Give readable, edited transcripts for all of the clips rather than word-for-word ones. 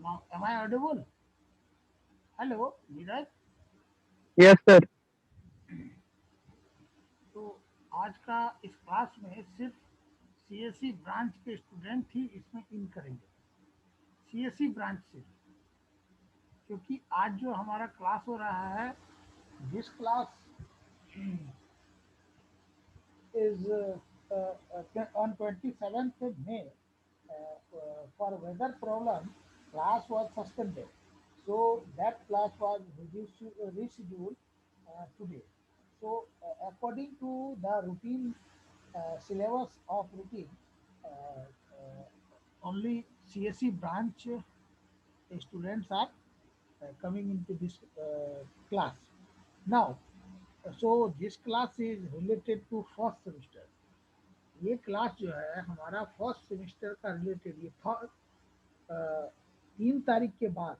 Now, am I audible? Hello, Neeraj. Yes, sir. तो आज का इस क्लास में सिर्फ सीएससी ब्रांच के स्टूडेंट ही इसमें इन करेंगे। सीएससी ब्रांच से, क्योंकि आज जो हमारा क्लास हो रहा है, this class is on 27th May. For weather problem, class was suspended. So that class was rescheduled today. So according to the routine syllabus of routine, only CSE branch students are coming into this class. Now, so this class is related to first semester. ये class जो है हमारा first semester का related, ये 3 तारीख के बाद,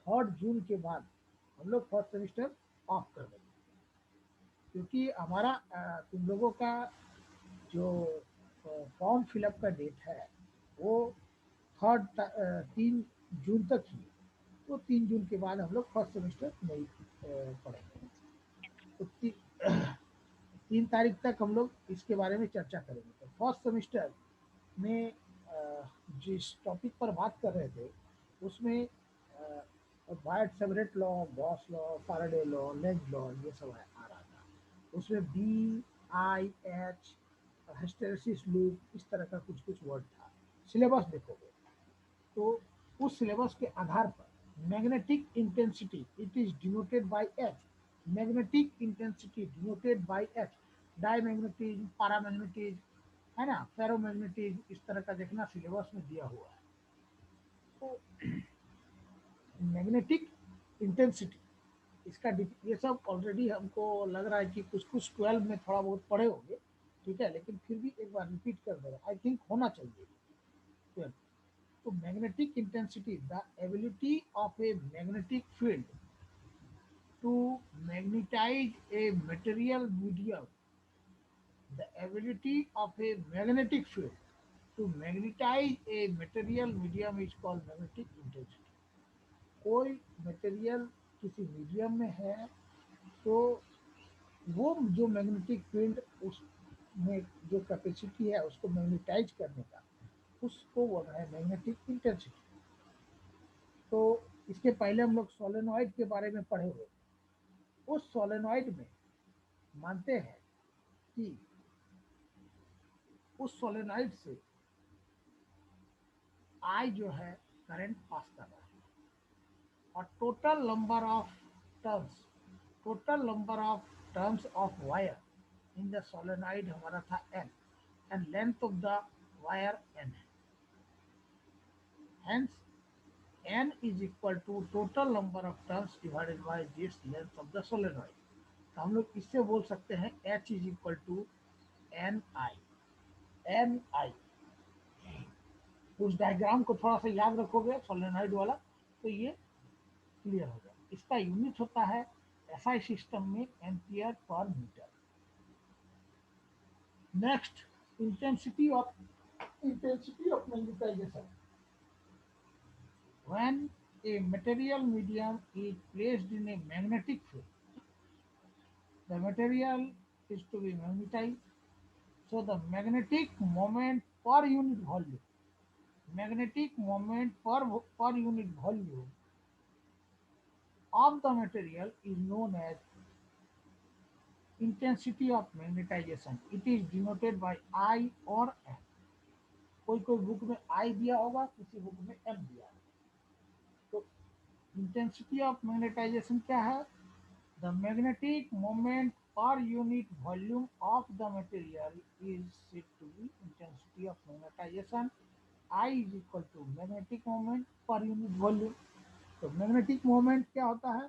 3 जून के बाद हम लोग फर्स्ट सेमेस्टर ऑफ कर देंगे, क्योंकि हमारा तुम लोगों का जो फॉर्म फिलअप का डेट है वो 3 जून तक ही है। तो 3 जून के बाद हम लोग फर्स्ट सेमेस्टर नहीं पढ़ेंगे। तो 3 तारीख तक हम लोग इसके बारे में चर्चा करेंगे। तो फर्स्ट सेमेस्टर में जिस टॉपिक पर बात कर रहे थे उसमें Biot Savart law, Gauss law, Faraday law, Lenz law, ये सब आ रहा था। उसमें B I H, hysteresis loop, इस तरह का कुछ कुछ वर्ड था। सिलेबस देखोगे तो उस सिलेबस के आधार पर magnetic intensity it is denoted by H. Magnetic intensity denoted by H. Diamagnetism, paramagnetism, है ना, फेरोमैग्नेटिज्म, इस तरह का देखना सिलेबस में दिया हुआ है। तो मैग्नेटिक इंटेंसिटी, इसका ये सब ऑलरेडी हमको लग रहा है कि कुछ कुछ 12 में थोड़ा बहुत पढ़े होंगे, ठीक है, लेकिन फिर भी एक बार रिपीट कर दे रहा, आई थिंक होना चाहिए 12। तो magnetic intensity, the ability of a magnetic field to magnetise a material medium, the ability of a magnetic field to magnetise a material medium is called magnetic intensity. कोई material किसी medium में है तो वो जो मैग्नेटिक फील्ड उसमें जो capacity है उसको मैग्नेटाइज करने का, उसको बोल रहा है मैग्नेटिक इंटेंसिटी। तो इसके पहले हम लोग सोलेनॉइड के बारे में पढ़े हुए। उस सोलेनॉइड में मानते हैं कि उस सोलेनॉइड से आई जो है करंट पास कर रहा है, और total number of terms of wire in the solenoid हमारा था n, and length of the wire n है। Hence n is equal to total number of turns divided by this length of the solenoid। तो हम लोग इससे बोल सकते हैं h is equal to n I. N I, उस diagram को थोड़ा सा याद रखोगे सोलेनॉइड वाला तो ये क्लियर हो जाए। इसका यूनिट होता है एसआई सिस्टम में एम्पियर पर metre. Next, intensity of magnetisation. When a material medium is placed in a magnetic field, the material is to be magnetized. So the magnetic moment per unit volume of the material is known as intensity of magnetization. It is denoted by I or M। कोई कोई book में I दिया होगा, किसी book में M दिया होगा। तो इंटेंसिटी ऑफ मैग्नेटाइजेशन क्या है? The magnetic moment per unit volume of the material is said to be intensity of magnetization। I is equal to magnetic moment per unit volume। तो मैग्नेटिक मोमेंट क्या होता है?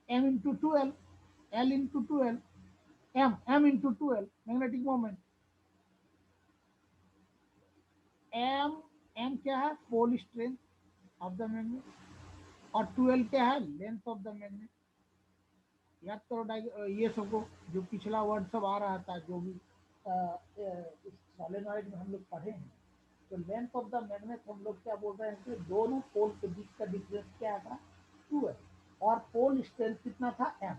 m into two L into two M into two magnetic moment. M M क्या है? Pole strength of the magnet. और 12 क्या है? Length of the magnet. याद करो ये सबको, जो पिछला वर्ड सब आ रहा था, जो भी इस सोलेनॉइड में हम लोग पढ़े हैं। तो लेंथ ऑफ द मैग्नेट हम लोग क्या बोल रहे हैं कि दोनों पोल के बीच का डिफरेंस क्या था, 2L, और पोल स्ट्रेंथ कितना था, M।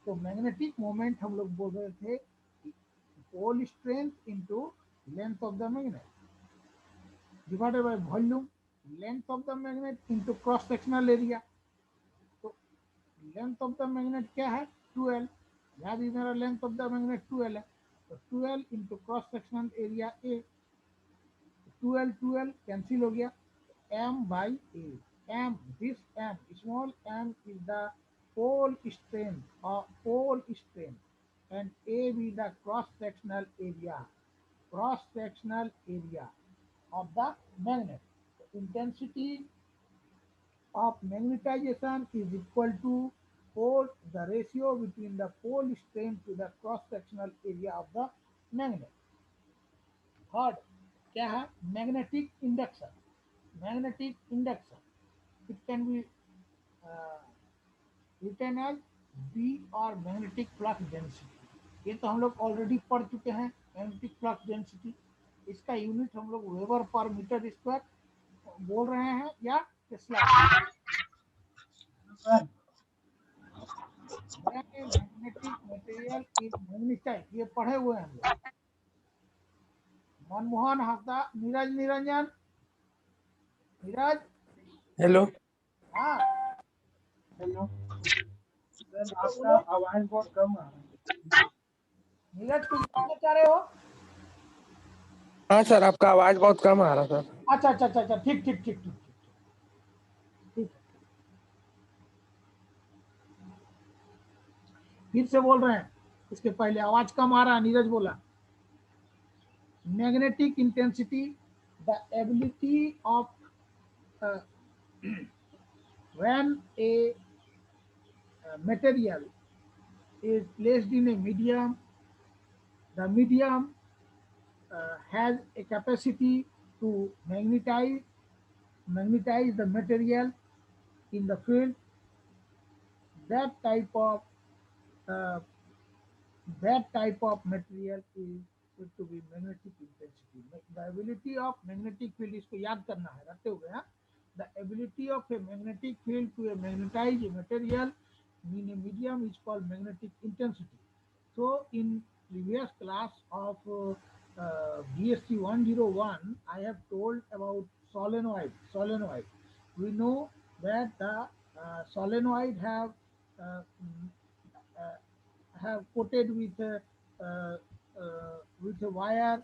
तो मैग्नेटिक मोमेंट हम लोग बोल रहे थे pole strength into length of the magnet divided by volume, length of the magnet into cross sectional area. तो लेंथ ऑफ द मैग्नेट क्या है, 2L, यहाँ भी मेरा length of the magnet 2L है, तो 2L into cross sectional area A, 2L cancel हो गया, M by A, M, this M, small m is the pole strength or pole strength and A be the cross sectional area of the magnet. The intensity of magnetization is equal to the ratio between the pole strength to the cross sectional area of the magnet. Third क्या है, magnetic induction. Magnetic induction it can be written as B और magnetic flux density. ये तो हम लोग already पढ़ चुके हैं, मैग्नेटिक फ्लक्स डेंसिटी। इसका यूनिट हम लोग वेबर पर मीटर स्क्वायर बोल रहे हैं या tesla. Magnetic material is magnetise, ये पढ़े हुए हैं हम लोग। मनमोहन हास्दा, नीरज निरंजन, नीरज, हेलो। हाँ हेलो सर, आपका आवाज बहुत कम आ रहा है। नीरज कुछ बोलना चाह रहे हो? हाँ सर, आपका आवाज बहुत कम आ रहा सर। अच्छा अच्छा अच्छा अच्छा, ठीक ठीक ठीक ठीक ठीक, फिर से बोल रहे हैं, इसके पहले आवाज कम आ रहा है। नीरज बोला magnetic intensity, the ability of when a material is placed in a medium, the medium has a capacity to magnetize the material in the field. That type of uh, material is said to be magnetic intensity. The ability of magnetic field, इसको याद करना है, रखते हुए हैं। The ability of a magnetic field to magnetize a material in a medium is called magnetic intensity. So in previous class of BSc 101, I have told about solenoid. We know that the solenoid uh, have coated uh, with a wire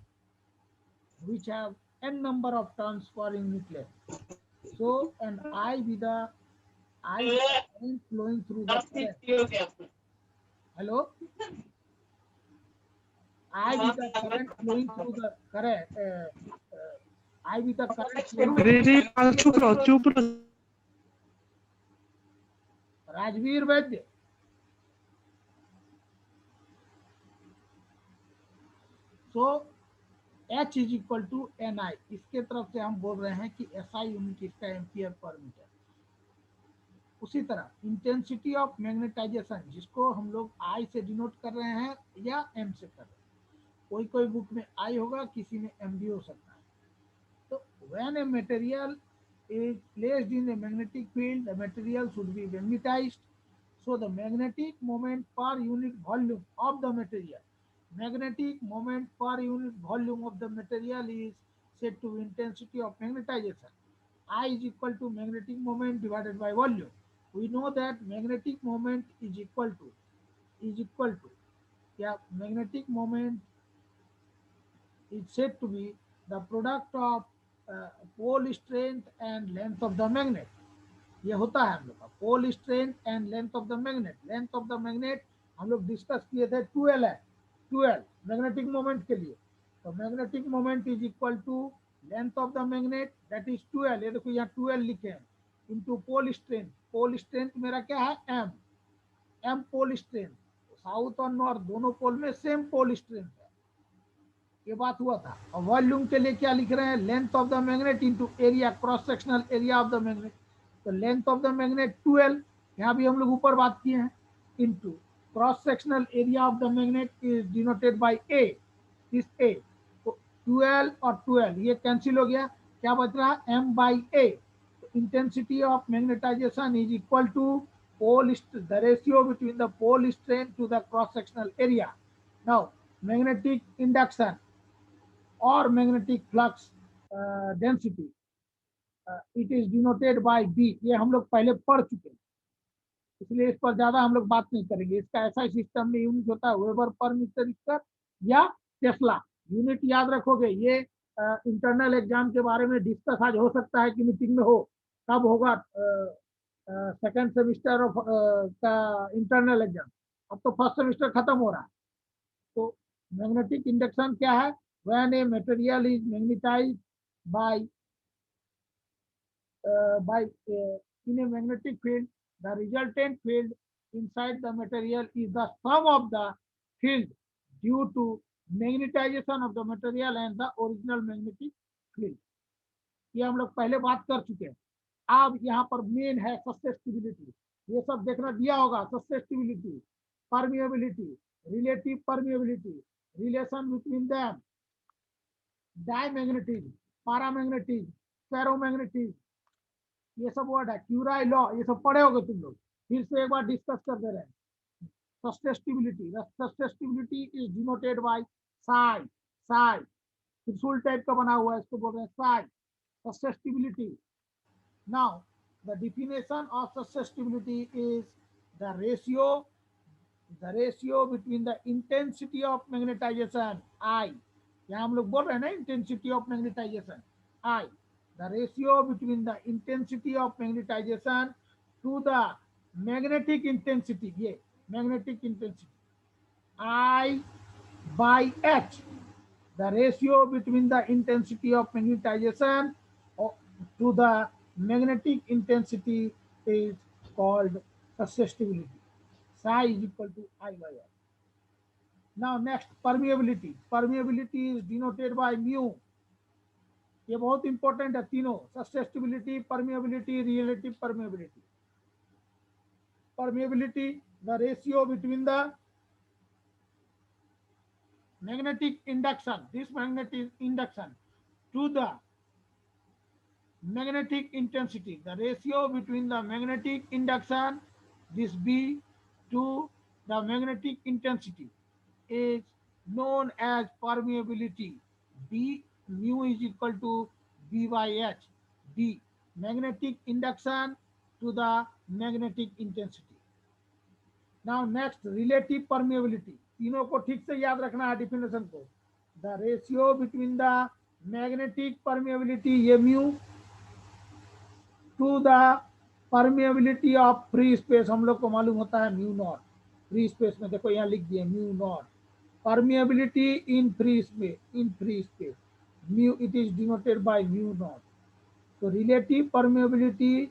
which have n number of turns per unit length. So, and I with the current flowing through the current. Hello? I with the current flowing through the current. I with the current flowing. चुप रहो। Rajveer Vaidya, so H is equal to NI, इसके तरफ से हम बोल रहे हैं कि SI यूनिट इसका एम्पियर पर मीटर। उसी तरह इंटेंसिटी ऑफ मैग्नेटाइजेशन, जिसको हम लोग I से डिनोट कर रहे हैं या M से कर रहे हैं, कोई कोई बुक में I होगा, किसी में M भी हो सकता है। तो when a material is placed in a magnetic field, the material should be magnetized. So the magnetic moment per unit volume of the material, magnetic moment per unit volume of the material is said to be intensity of magnetization. I is equal to magnetic moment divided by volume. We know that magnetic moment is equal to yeah, magnetic moment is said to be the product of pole strength and length of the magnet. ये होता है हम लोग का pole strength and length of the magnet. Length of the magnet हम लोग discuss किए थे, 12 है, 12 मैग्नेटिक मोमेंट के लिए। तो magnetic moment is equal to length of the magnet, that is 12। ये देखो यहाँ 12 लिखे हैं, into pole strength. Pole strength मेरा क्या है, एम पोल स्ट्रेंथ। साउथ और नॉर्थ दोनों पोल में सेम पोल स्ट्रेंथ है, ये बात हुआ था। और वॉल्यूम के लिए क्या लिख रहे हैं, length of the magnet into area, cross sectional area of the magnet. तो लेंथ ऑफ द मैग्नेट 12, यहाँ भी हम लोग ऊपर बात किए हैं, into cross sectional area of the magnet is denoted by A, this A. तो 12 और 12 ये कैंसिल हो गया, क्या बच रहा है m/a। Intensity of magnetization is equal to pole the ratio between the pole strength to the cross sectional area. Now magnetic induction और magnetic flux density it is denoted by B. ये हम लोग पहले पढ़ चुके हैं, इसलिए इस पर ज्यादा हम लोग बात नहीं करेंगे। इसका ऐसा ही सिस्टम में यूनिट होता है वेबर पर मीटर स्क्वायर या टेस्ला। यूनिट याद रखोगे। ये इंटरनल एग्जाम के बारे में डिस्कस आज हो सकता है कि मीटिंग में हो। कब होगा? सेकेंड सेमिस्टर ऑफ का इंटरनल एग्जाम। अब तो फर्स्ट सेमिस्टर खत्म हो रहा है। तो मैग्नेटिक इंडक्शन क्या है? When a material is magnetised by in a magnetic field, the resultant field inside the material is the sum of the field due to magnetization of the material and the original magnetic field। ये हम लोग पहले बात कर चुके हैं। अब यहाँ पर मेन है ससेप्टिबिलिटी। ये सब देखना दिया होगा। Susceptibility, permeability, relative permeability, relation between them, diamagnetism, paramagnetism, ferromagnetism, ये सब वर्ड है। क्यूराई लॉ, ये सब पढ़े होगे तुम लोग। फिर से एक बार डिस्कस कर दे रहे हैं। Susceptibility, susceptibility is denoted by psi. Psi त्रिशूल टाइप का बना हुआ है, इसको बोल रहे हैं psi, susceptibility. Now the definition of susceptibility is the ratio between the intensity of magnetization I. यहाँ हम लोग बोल रहे हैं ना intensity of magnetization I. The ratio between the intensity of magnetization to the magnetic intensity, ये magnetic intensity I by H, the ratio between the intensity of magnetization to the magnetic intensity is called susceptibility. Psi is equal to I by H. Now next, permeability. Permeability is denoted by mu। ये बहुत important है तीनों, susceptibility, permeability, relative permeability. Permeability, the ratio between the magnetic induction, this magnetic induction to the magnetic intensity, the ratio between the magnetic induction, this B, to the magnetic intensity is known as permeability। B mu is equal to B by H, D magnetic induction to the magnetic intensity। Now next, relative permeability। तीनों को ठीक से याद रखना है definition को। The ratio between the magnetic permeability ये mu to the permeability of free space, हम लोग को मालूम होता है म्यू नॉट। फ्री स्पेस में देखो यहाँ लिख दिए mu naught. Permeability in free space mu, it is denoted by mu naught. तो relative permeability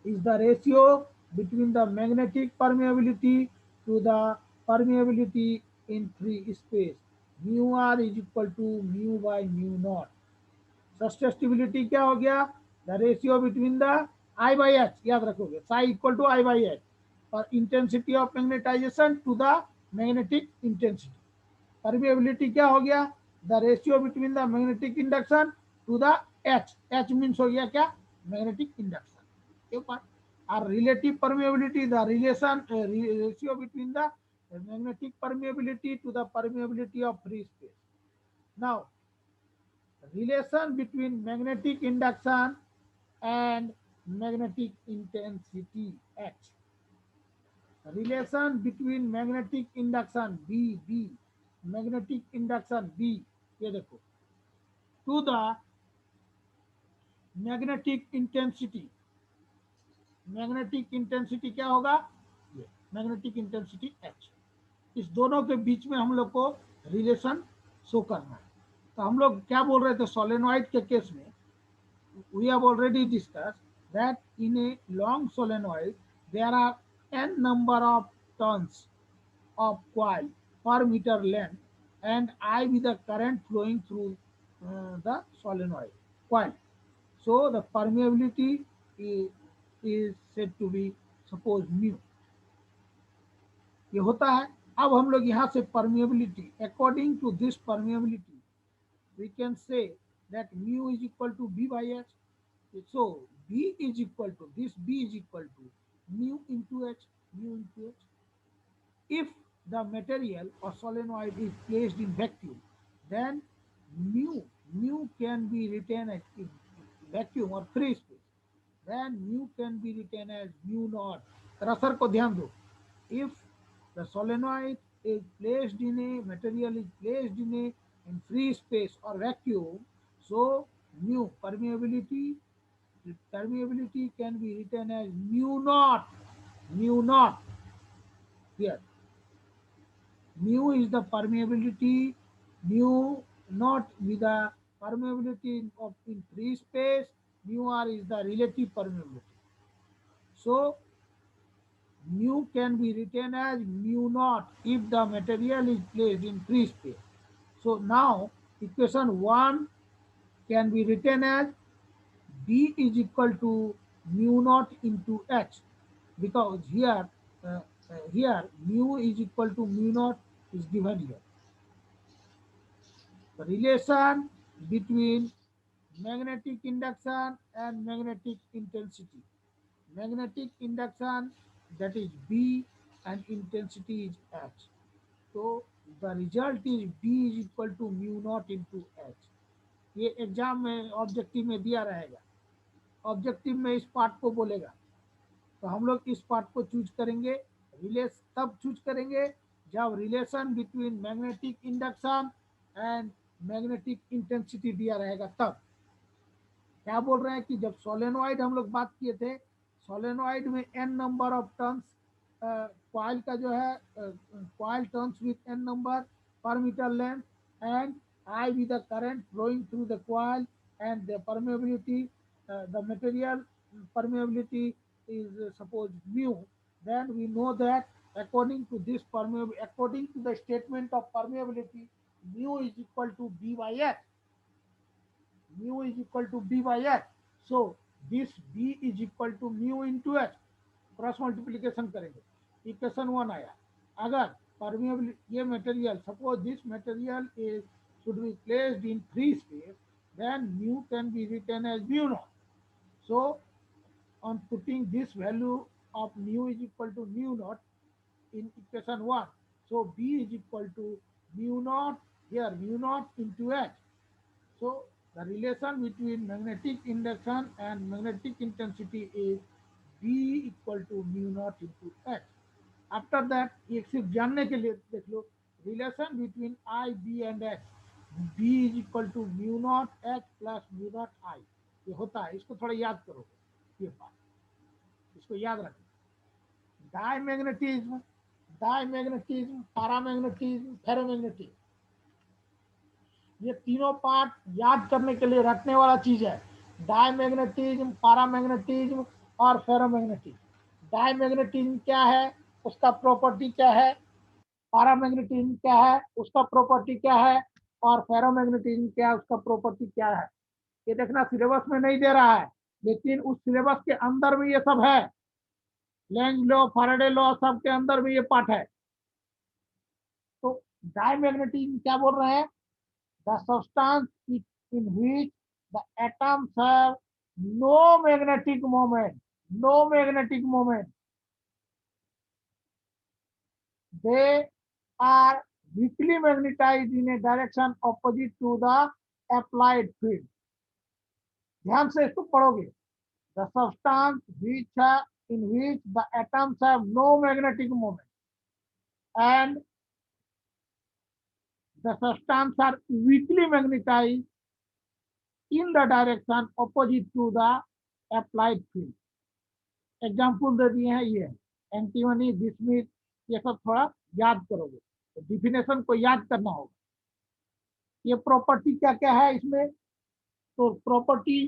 is the ratio between the magnetic permeability to the permeability in free space। mu r is equal to mu by mu naught। Susceptibility क्या हो गया? The ratio between the I by H, याद रखोगे, psi equal to I by H, और intensity of magnetisation to the magnetic intensity. Permeability क्या हो गया? The ratio between the magnetic induction to the H। H means हो गया क्या? Magnetic induction. Our relative permeability, the ratio between the magnetic permeability to the permeability of free space। Now, relation between magnetic induction and magnetic intensity H। Relation between magnetic induction B, magnetic induction B, ये देखो, to the magnetic intensity। Magnetic intensity क्या होगा? ये magnetic intensity H। इस दोनों के बीच में हम लोग को रिलेशन शो करना है। तो हम लोग क्या बोल रहे थे सोलेनॉइड के केस में? We have already discussed that in a long solenoid there are n number of turns of coil per metre length and I with the current flowing through the solenoid coil। So the permeability is said to be suppose mu। ये होता है। अब हम लोग यहाँ से permeability, according to this permeability we can say that mu is equal to B by H. So B is equal to, this B is equal to mu into H, mu into H. If the material or solenoid is placed in vacuum, then mu can be written as in vacuum or free space. Then mu can be written as mu naught. रसर को ध्यान दो. If the solenoid is placed in a material is placed in free space or vacuum, so mu permeability can be written as mu naught here. Mu is the permeability, mu not with the permeability of in free space, mu r is the relative permeability. So mu can be written as mu naught if the material is placed in free space. So now equation 1 can be written as B is equal to mu naught into H, because here mu is equal to mu naught is given here. The relation between magnetic induction and magnetic intensity. Magnetic induction, that is B, and intensity is H. So the result is B is equal to mu naught into H. ये exam में objective में दिया रहेगा. Objective में इस part को बोलेगा, तो हम लोग इस पार्ट को चूज करेंगे. रिलेस तब चूज करेंगे जब relation between magnetic induction and magnetic intensity दिया रहेगा. तब क्या बोल रहे हैं कि जब सोलेनोइड हम लोग बात किए थे, सोलेनोइड में n number of turns, coil का जो है coil turns with n number per metre length, and I with the current flowing through the coil, and the permeability, the material permeability is suppose mu. Then we know that according to this according to the statement of permeability, mu is equal to B by H. Mu is equal to B by H. So this B is equal to mu into H. Cross multiplication करेंगे. Equation 1 आया. अगर permeable ये material, suppose this material is should be placed in free space, then mu can be written as mu naught. So on putting this value of mu is equal to mu naught in equation 1, so B is equal to mu naught, here mu naught into H. So the relation between magnetic induction and magnetic intensity is B equal to mu naught into H. After that, ये सिर्फ जानने के लिए देख लो, relation between I, B and H. B is equal to mu naught H plus mu naught I. ये होता है, इसको थोड़ा याद करो, ये बात इसको याद रखो. डायमैग्नेटिज्म, पैरामैग्नेटिज्म, फेरोमैग्नेटिज्म, ये तीनों पार्ट याद करने के लिए रखने वाला चीज है. डायमैग्नेटिज्म, पैरामैग्नेटिज्म और फेरोमैग्नेटिज्म. डायमैग्नेटिज्म क्या है, उसका प्रॉपर्टी क्या है, पैरामैग्नेटिज्म क्या है, उसका प्रॉपर्टी क्या है, और फेरोमैग्नेटिज्म क्या है, उसका प्रॉपर्टी क्या है. ये देखना सिलेबस में नहीं दे रहा है, लेकिन उस सिलेबस के अंदर में ये सब है. लेंज लॉ, फैराडे लॉ, सब के अंदर में ये पार्ट है. तो डायमैग्नेटिज्म क्या बोल रहे हैं, the substance in which the atoms have no magnetic moment, they are weakly magnetized in a direction opposite to the applied field. ध्यान से इसको पढ़ोगे. The substance in which the atoms have no magnetic moment and the substance are weakly magnetized in the direction opposite to the applied field. Example दे दिए हैं, ये antimony, bismuth, ये सब थोड़ा याद करोगे. तो डिफिनेशन को याद करना होगा. ये प्रॉपर्टी क्या क्या है इसमें, तो प्रॉपर्टी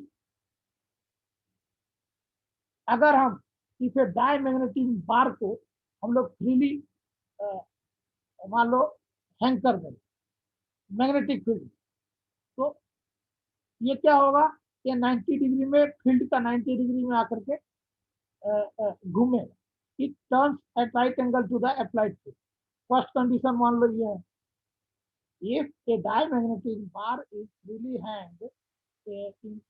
अगर हम इसे डायमैग्नेटिज्म बार को हम लोग फ्रीली मान लो हैंग कर दें मैग्नेटिक फील्ड, तो ये क्या होगा, ये 90 डिग्री में, फील्ड का 90 डिग्री में आकर के घूमेगा. It turns at right angle to the applied field. First condition मान लो ये है, if a diamagnetism bar is freely hanged in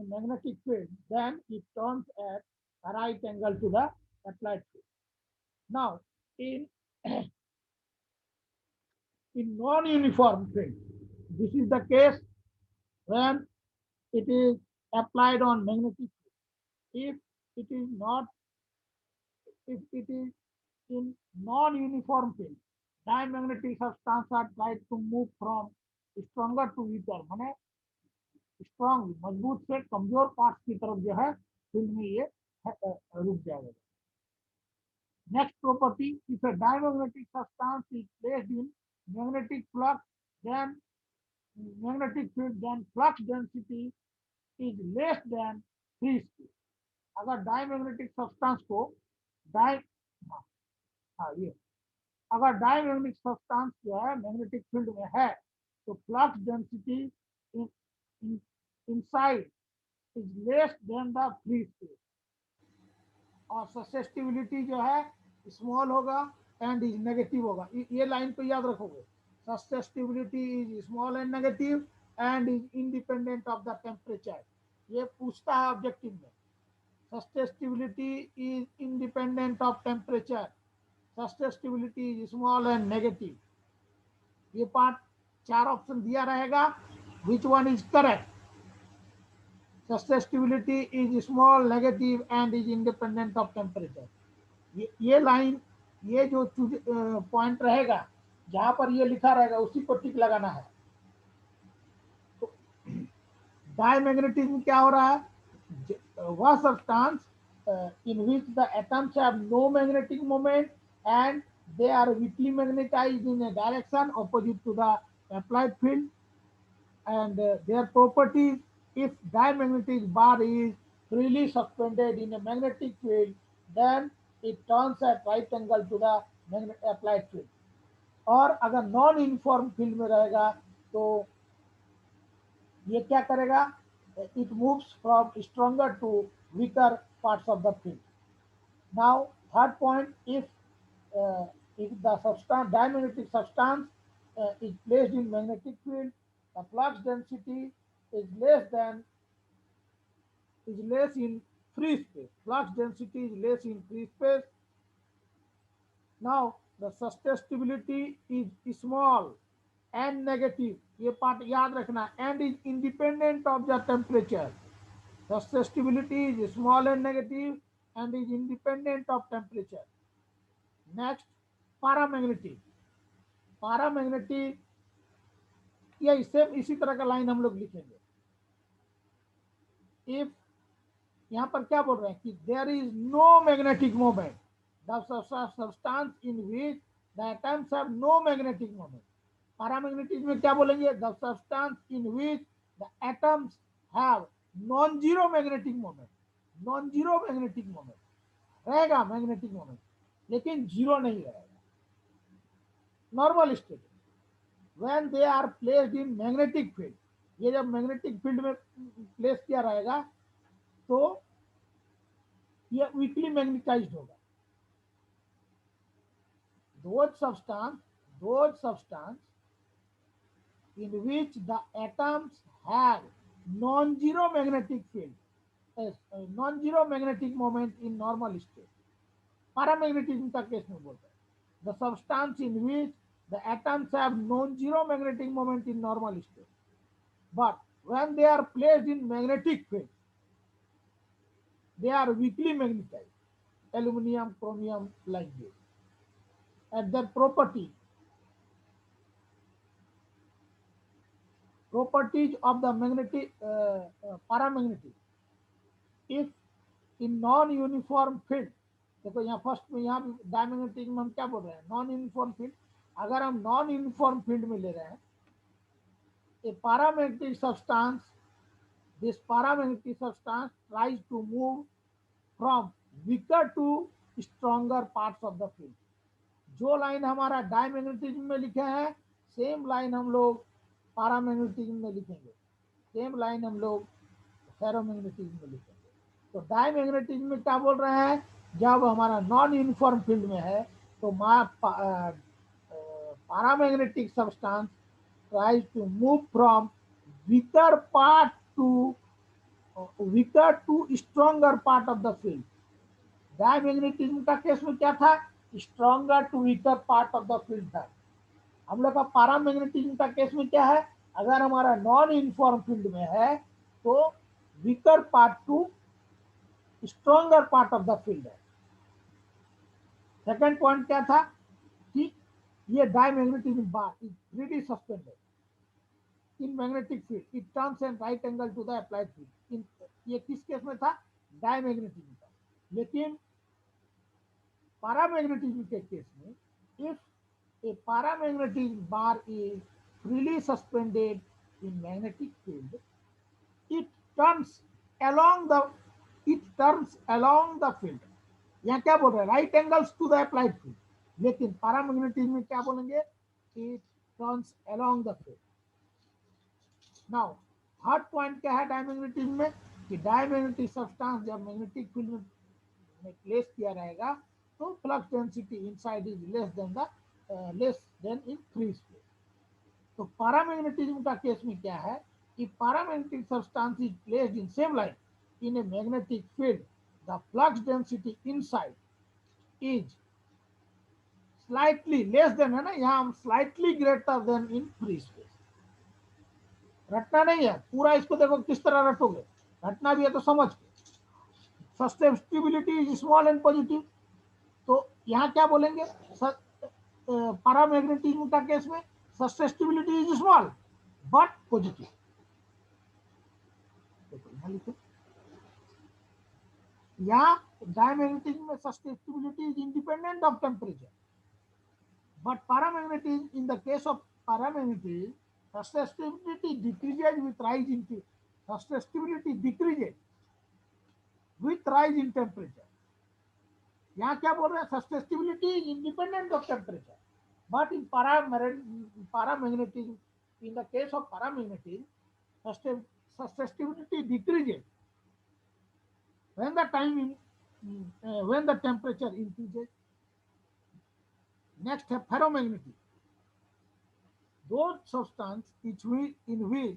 magnetic field, then it turns at a right angle to the applied field. Now, in in non-uniform field, this is the case when it is applied on magnetic field. If it is not, if it is in non-uniform field, diamagnetic substance are tried to move from stronger to weaker, माने strong मजबूत से कमजोर parts की तरफ जो है field में ये रुक जाएगा. Next property, if a diamagnetic substance is placed in magnetic flux, then magnetic field, then flux density is less than free space. अगर डायमैग्नेटिक सब्सटेंस को डाय हाँ ये अगर डायमैग्नेटिक सब्सटेंस जो है मैग्नेटिक फील्ड में है तो flux density inside is less then the free space और ससेप्टिबिलिटी जो है स्मॉल होगा एंड इज नेगेटिव होगा. ये लाइन को याद रखोगे. Susceptibility is small and negative and is independent of the temperature. ये पूछता है ऑब्जेक्टिव में. Susceptibility is independent of temperature. Susceptibility is small and negative. ये पार्ट 4 ऑप्शन दिया रहेगा. Which one is correct? Susceptibility is small, negative and is independent of temperature. ये line, ये जो पॉइंट रहेगा जहां पर ये लिखा रहेगा उसी को टिक लगाना है. तो डायमैग्नेटिज्म क्या हो रहा है? वह substance in which the atoms have no magnetic moment and they are weakly magnetized in a direction opposite to the applied field, and their properties, if diamagnetic bar is freely suspended in a magnetic field, then it turns at right angle to the applied field. और अगर non uniform field में रहेगा तो ये क्या करेगा? It moves from stronger to weaker parts of the field. Now, third point, if the substance, diamagnetic substance is placed in magnetic field, the flux density is less in free space. Flux density is less in free space. Now, the susceptibility is small and negative. ये part याद रखना. And is independent of the temperature. Susceptibility is small and negative and is independent of temperature. Next, paramagnetic. Paramagnetic ये same इसी तरह का line हम लोग लिखेंगे. If यहाँ पर क्या बोल रहे हैं कि there is no magnetic moment, the substance in which the atoms have no magnetic moment. Paramagnetic में क्या बोलेंगे? The substance in which the atoms have non-zero magnetic moment. Non-zero magnetic moment रहेगा मैग्नेटिक मोमेंट, लेकिन zero नहीं रहेगा. Normal state when they are placed in magnetic field, ये जब magnetic field में प्लेस किया रहेगा तो ये वीकली मैग्नेटाइज्ड होगा. those substance in which the atoms have non-zero magnetic field, non-zero magnetic moment in normal state. Paramagnetism का case में बोलते हैं. The substance in which the atoms have non-zero magnetic moment in normal state, but when they are placed in magnetic field, they are weakly magnetized. Aluminium, chromium, like this. And their properties of the magnetic paramagnetic, if in non-uniform field, देखो यहाँ first में यहाँ diamagnetic में हम क्या बोल रहे हैं? Non uniform field. अगर हम नॉन यूनिफॉर्म फील्ड में ले रहे हैं, a paramagnetic substance, this paramagnetic substance tries to move from weaker to stronger parts of the field. जो लाइन हमारा डायमैग्नेटिज्म में लिखे हैं सेम लाइन हम लोग पारामैग्नेटिज्म में लिखेंगे, सेम लाइन हम लोग फेरोमैग्नेटिज्म में लिखेंगे. तो डायमैग्नेटिज्म में क्या बोल रहे हैं? जब हमारा नॉन यूनिफॉर्म फील्ड में है तो paramagnetic substance tries to move from weaker part to weaker to stronger part of the field. Diamagnetism का केस में क्या था, stronger to weaker part of the field था। हम लोग का पैरामैग्नेटिज्म का केस में क्या है, अगर हमारा नॉन यूनिफॉर्म फील्ड में है तो weaker part to stronger part of the field है। सेकंड पॉइंट क्या था कि ये diamagnetism bar is freely suspended in magnetic field, it turns an right angle to the applied field. ये किस केस में था, डायमैग्नेटिज्म का। लेकिन पैरामैग्नेटिज्म के केस में, if A paramagnetic bar is freely suspended in magnetic field, it turns along the field। यहाँ क्या बोल रहे हैं, right angles to the applied field. लेकिन पैरामैग्नेटिज्म में क्या बोलेंगे, it turns along the field. Now third point क्या है डायमैग्नेटिज्म में, कि डायमैग्नेटिक सब्सटेंस जब मैग्नेटिक फील्ड में प्लेस किया रहेगा तो flux density inside is less than in free space. तो पैरामैग्नेटिज्म का केस में क्या है कि paramagnetic substance is placed in same line in a magnetic field, the flux density inside is slightly less than, है ना, यहाँ हम slightly greater than in free space. रटना नहीं है पूरा, इसको देखो किस तरह रटोगे, रटना भी है तो समझ के। Sustainability is small and positive, तो यहाँ क्या बोलेंगे पैरामैग्नेटिज्म का केस में, sustainability is small but positive. देखो यहाँ लिखो, यहाँ डायमैग्नेटिज्म में sustainability is independent of temperature, but paramagnetism, in the case of paramagnetism, sustainability decreases with rise in sustainability decreases with rise in temperature। यहाँ क्या बोल रहे हैं, sustainability is independent of temperature, but in paramagnetism, in the case of paramagnetism, sustainability decreases when the temperature increases। Next है ferromagnetism, those substance in which,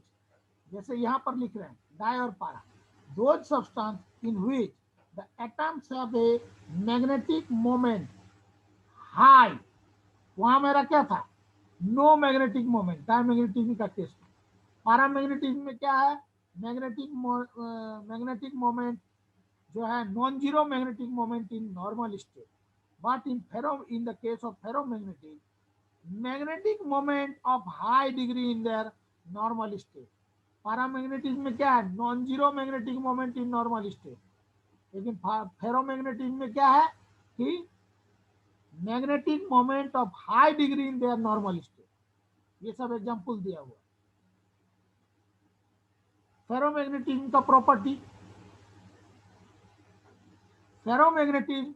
जैसे यहाँ पर लिख रहे हैं डाई और पारा, those substance in which the atoms have a magnetic moment high, वहां मेरा क्या था, नो मैग्नेटिक मोमेंट। डायमैग्नेटिज्म का केस में, पैरामैग्नेटिज्म में क्या है, मैग्नेटिक मोमेंट जो है non zero magnetic moment in normal state, but in the case of ferromagnetism, magnetic moment of high degree in their normal state. Paramagnetism में क्या है, non zero magnetic moment in normal state, लेकिन ferromagnetism में क्या है कि magnetic moment of high degree in their normal state. ये सब एग्जांपल दिया हुआ। फेरोमैग्नेटिज्म का प्रॉपर्टी, फेरोमैग्नेटिज्म,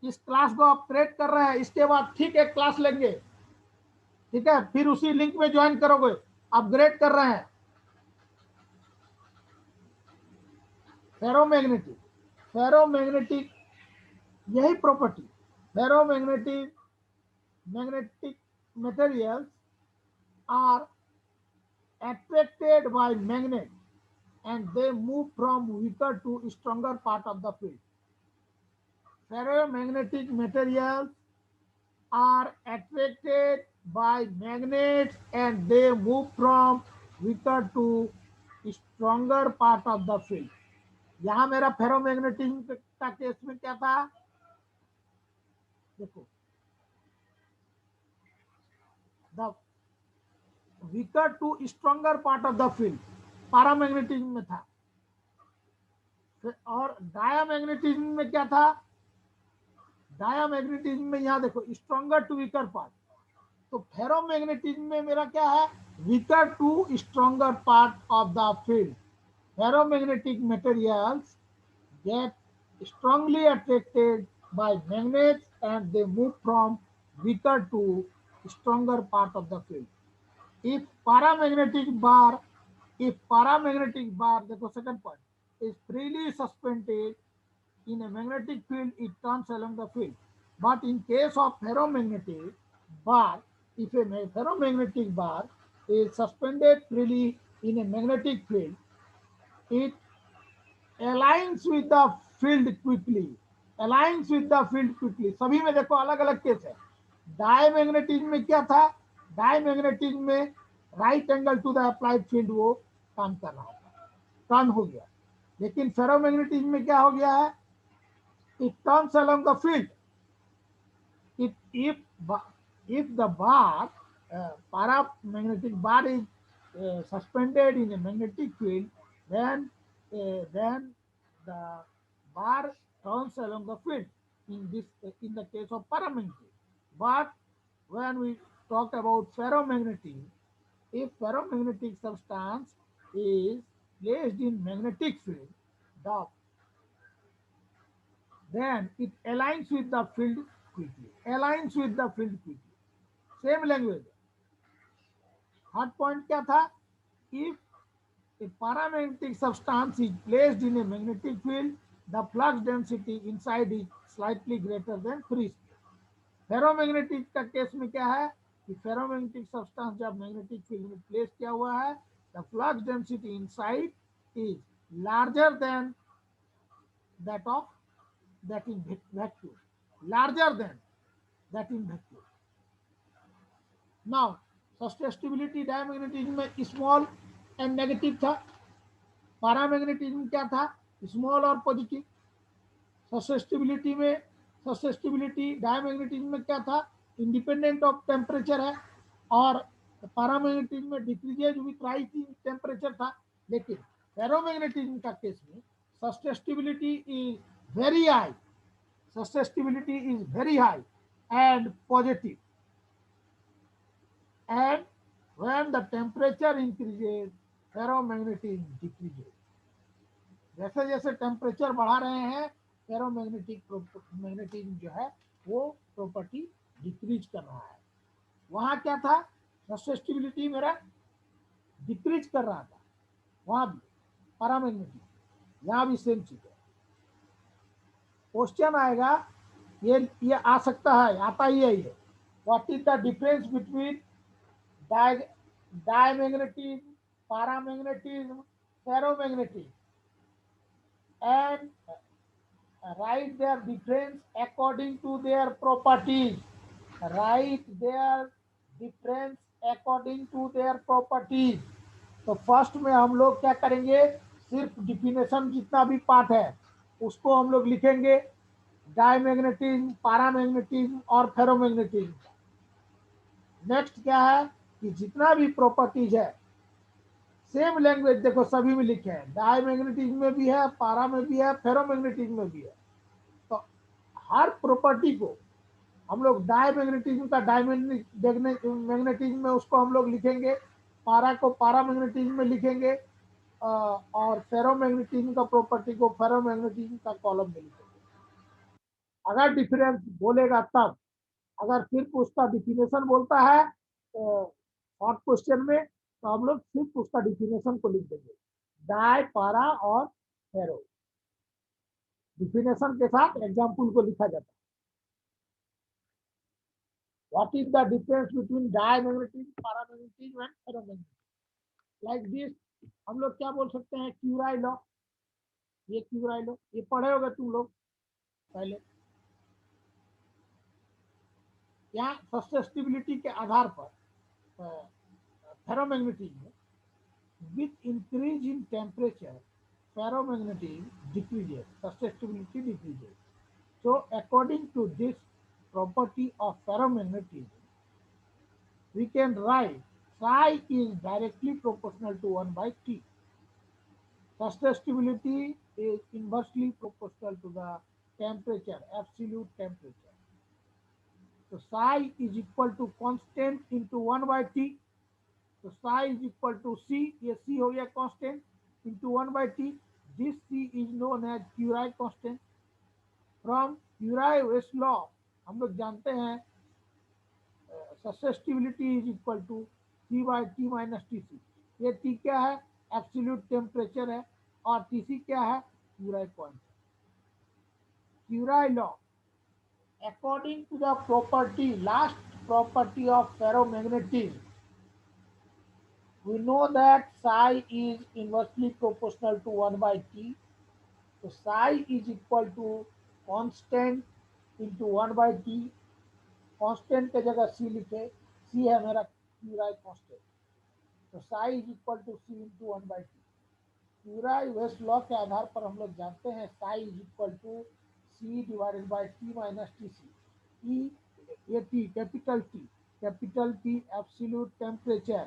इस क्लास को आप क्रिएट कर रहे हैं, इसके बाद ठीक एक क्लास लेंगे, ठीक है, फिर उसी लिंक में ज्वाइन करोगे, अपग्रेड कर रहे हैं। फेरोमैग्नेटिक यही property, ferromagnetic materials are attracted by magnet and they move from weaker to stronger part of the field। Ferromagnetic materials are attracted by magnets and they move from weaker to stronger part of the field। यहाँ मेरा ferromagnetism का case में क्या था, देखो, the weaker to stronger part of the field paramagnetism में था। और डायामैग्नेटिज्म में क्या था, डायामैग्नेटिज्म में यहाँ देखो स्ट्रॉन्गर टू वीकर पार्ट, तो फेरोमैग्नेटिज्म में मेरा क्या है, weaker to stronger part of the field. Ferromagnetic materials get strongly attracted by magnets and they move from weaker to stronger part of the field। If paramagnetic bar, देखो second point, is freely suspended in a magnetic field, it turns along the field। But in case of ferromagnetic bar, if a ferromagnetic bar is suspended freely in a magnetic field, it aligns with the field quickly. Aligns with the field quickly. सभी में देखो अलग अलग case है. Diamagnetism में क्या था? Diamagnetism में right angle to the applied field वो काम कर रहा था, टर्न हो गया. लेकिन फेरोमैग्नेटिज्म में क्या हो गया है? It turns along the field. If if the bar, paramagnetic bar is suspended in a magnetic field, then the bar turns along the field. In the case of paramagnetic, but when we talk about ferromagnetic, if ferromagnetic substance is placed in magnetic field, the then it aligns with the field quickly. Aligns with the field quickly. Same language. Hard point क्या था? If a paramagnetic substance is placed in a magnetic field, the flux density inside is slightly greater than free space. Ferromagnetic का case में क्या है कि ferromagnetic substance जब magnetic field में place किया हुआ है, the flux density inside is larger than that of that in vacuum, larger than that in vacuum. Now, susceptibility diamagnetism में स्मॉल एंड नेगेटिव था. पैरामैग्नेटिज्म क्या था? स्मॉल और पॉजिटिव. ससेप्टिबिलिटी में, ससेप्टिबिलिटी डायमैग्नेटिज्म में क्या था? इंडिपेंडेंट ऑफ टेम्परेचर है. और पैरामैग्नेटिज्म में डिक्रीजेज विथ राइजिंग टेम्परेचर था. लेकिन फेरोमैग्नेटिज्म का केस में susceptibility is very high. Susceptibility is very high and positive. And when the temperature increases, ferromagnetism decreases. जैसे जैसे टेम्परेचर बढ़ा रहे हैं, मैग्नेटिज्म जो है वो प्रॉपर्टी डिक्रीज कर रहा है. वहां क्या था? ससेप्टिबिलिटी मेरा डिक्रीज कर रहा था, वहां भी पैरामैग्नेटिज्म. यहाँ भी सेम चीज है. क्वेश्चन आएगा, ये आ सकता है, आता ही है ये. What is the difference between diamagnetism, paramagnetism, ferromagnetism, and write their difference according to their properties. Write their difference according to their properties. तो फर्स्ट में हम लोग क्या करेंगे? सिर्फ डिफिनेशन जितना भी पार्ट है उसको हम लोग लिखेंगे. डायमैग्नेटिज्म, पैरामैग्नेटिज्म और फेरोमैग्नेटिज्म. नेक्स्ट क्या है कि जितना भी प्रॉपर्टीज है सेम लैंग्वेज देखो सभी में लिखे हैं. डायमैग्नेटिज्म में भी है, पारा में भी है, फेरोमैग्नेटिज्म में भी है. तो हर प्रॉपर्टी को हम लोग डायमैग्नेटिज्म का मैग्नेटिज्म में उसको हम लोग लिखेंगे, पारा को पैरामैग्नेटिज्म में लिखेंगे, और फेरोमैग्नेटिज्म का प्रॉपर्टी को फेरोमैग्नेटिज्म का कॉलम में लिखेंगे. अगर डिफरेंस बोलेगा तब. अगर सिर्फ उसका डिफिनेशन बोलता है शॉर्ट क्वेश्चन में, तो हम लोग सिर्फ उसका डिफिनेशन को लिख देंगे, डाई, पारा और फेरो. डिफिनेशन के साथ एग्जाम्पल को लिखा जाता है. What is the difference between diamagnetism, paramagnetism and ferromagnetism. Like this हम लोग क्या बोल सकते हैं? क्यूराई लॉ. ये क्यूराई लॉ ये पढ़े होगे तुम लोग पहले. यहाँ ससेप्टिबिलिटी के आधार पर फेरोमैग्नेटिज्म में with increase in temperature, ferromagnetism decreases, susceptibility decreases. So, according to this property of ferromagnetism, we can write psi is directly proportional to 1 by T. Susceptibility is inversely proportional to the temperature, absolute temperature. So, psi is equal to constant into 1 by T. तो psi is equal to c, ये c हो गया constant, into 1 by t. This c is known as Curie constant. From Curie-West law हम लोग जानते हैं susceptibility is equal to c by t minus tc. ये t क्या है? एब्सोल्यूट टेम्परेचर है, और tc क्या है? Curie constant. Curie law, according to the property, last property of ferromagnetism, we know that psi is inversely proportional to 1 by t. So psi is equal to constant into 1 by t. Constant के जगह सी लिखे, सी है मेरा Curie constant, तो psi is equal to C into 1 by T. Curie Weiss law के आधार पर हम लोग जानते हैं psi is equal to C divided by T minus T C. ई ये T capital T absolute temperature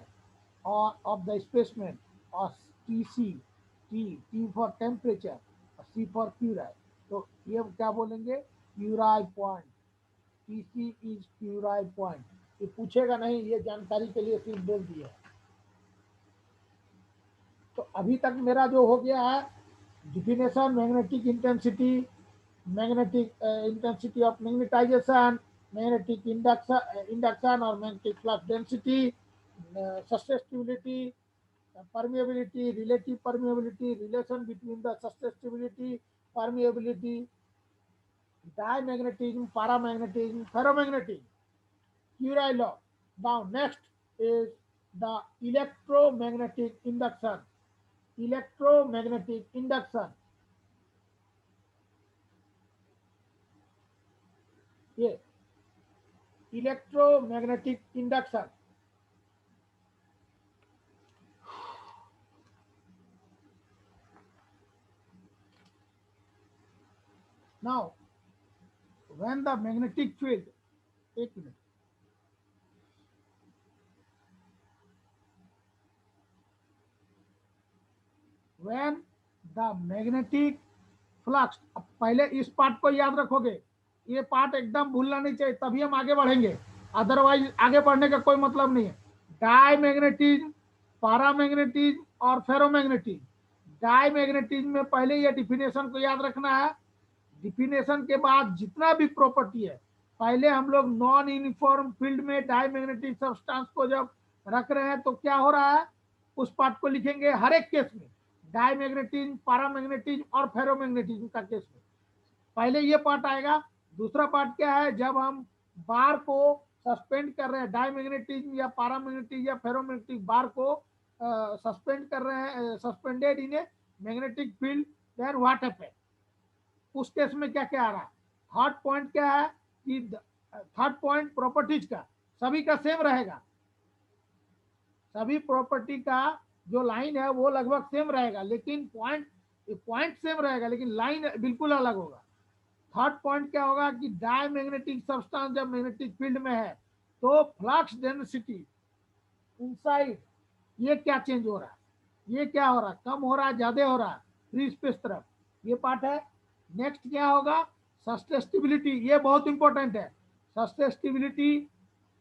of the specimen, और T C T for temperature और सी फॉर क्यूराई। तो ये क्या बोलेंगे, Curie point, TC is Curie point. ये पूछेगा नहीं, ये जानकारी के लिए सिर्फ बोल दिया है। तो अभी तक मेरा जो हो गया है definition, magnetic intensity of magnetization, magnetic induction और magnetic flux density, susceptibility, permeability, relative permeability, relation between the susceptibility, permeability, diamagnetism, paramagnetism, ferromagnetism, Curie law. Now next is the electromagnetic induction. Electromagnetic induction. ये electromagnetic induction. Now, when the magnetic field, एक minute, when the magnetic flux, अब पहले इस part को याद रखोगे, ये part एकदम भूलना नहीं चाहिए, तभी हम आगे बढ़ेंगे, अदरवाइज आगे बढ़ने का कोई मतलब नहीं है। डायमैग्नेटिज्म, पारामैग्नेटिज्म और फेरोमैग्नेटिज्म। डायमैग्नेटिज्म में पहले ये डिफिनेशन को याद रखना है, डिफिनेशन के बाद जितना भी प्रॉपर्टी है, पहले हम लोग नॉन यूनिफॉर्म फील्ड में डायमैग्नेटिक सब्सटेंस को जब रख रहे हैं तो क्या हो रहा है, उस पार्ट को लिखेंगे हर एक केस में, डायमैग्नेटिज्म, पारामैग्नेटिज्म और फेरोमैग्नेटिज्म का केस में पहले ये पार्ट आएगा। दूसरा पार्ट क्या है, जब हम बार को सस्पेंड कर रहे हैं, डायमैग्नेटिज्म या पारामैग्नेटिज्म या फेरोमैग्नेटिक बार को सस्पेंड कर रहे हैं, suspended in a magnetic field, then what happened, उस केस में क्या क्या आ रहा है। थर्ड पॉइंट क्या है कि थर्ड पॉइंट प्रॉपर्टीज का सभी का सेम रहेगा, सभी प्रॉपर्टी का जो लाइन है वो लगभग सेम रहेगा, लेकिन पॉइंट सेम रहेगा लेकिन लाइन बिल्कुल अलग होगा। थर्ड पॉइंट क्या होगा कि डायमैग्नेटिक सब्सटेंस जब मैग्नेटिक फील्ड में है तो फ्लक्स डेंसिटी इनसाइड ये क्या चेंज हो रहा है, ये क्या हो रहा है, कम हो रहा है, ज्यादा हो रहा है फ्री स्पेस तरफ, ये पार्ट है। नेक्स्ट क्या होगा, सस्टेनेबिलिटी, ये बहुत इंपॉर्टेंट है। सस्टेनेबिलिटी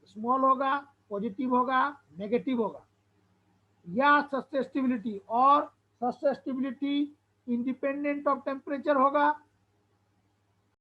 स्मॉल होगा, पॉजिटिव होगा, नेगेटिव होगा, या सस्टेनेबिलिटी, और सस्टेनेबिलिटी इंडिपेंडेंट ऑफ टेम्परेचर होगा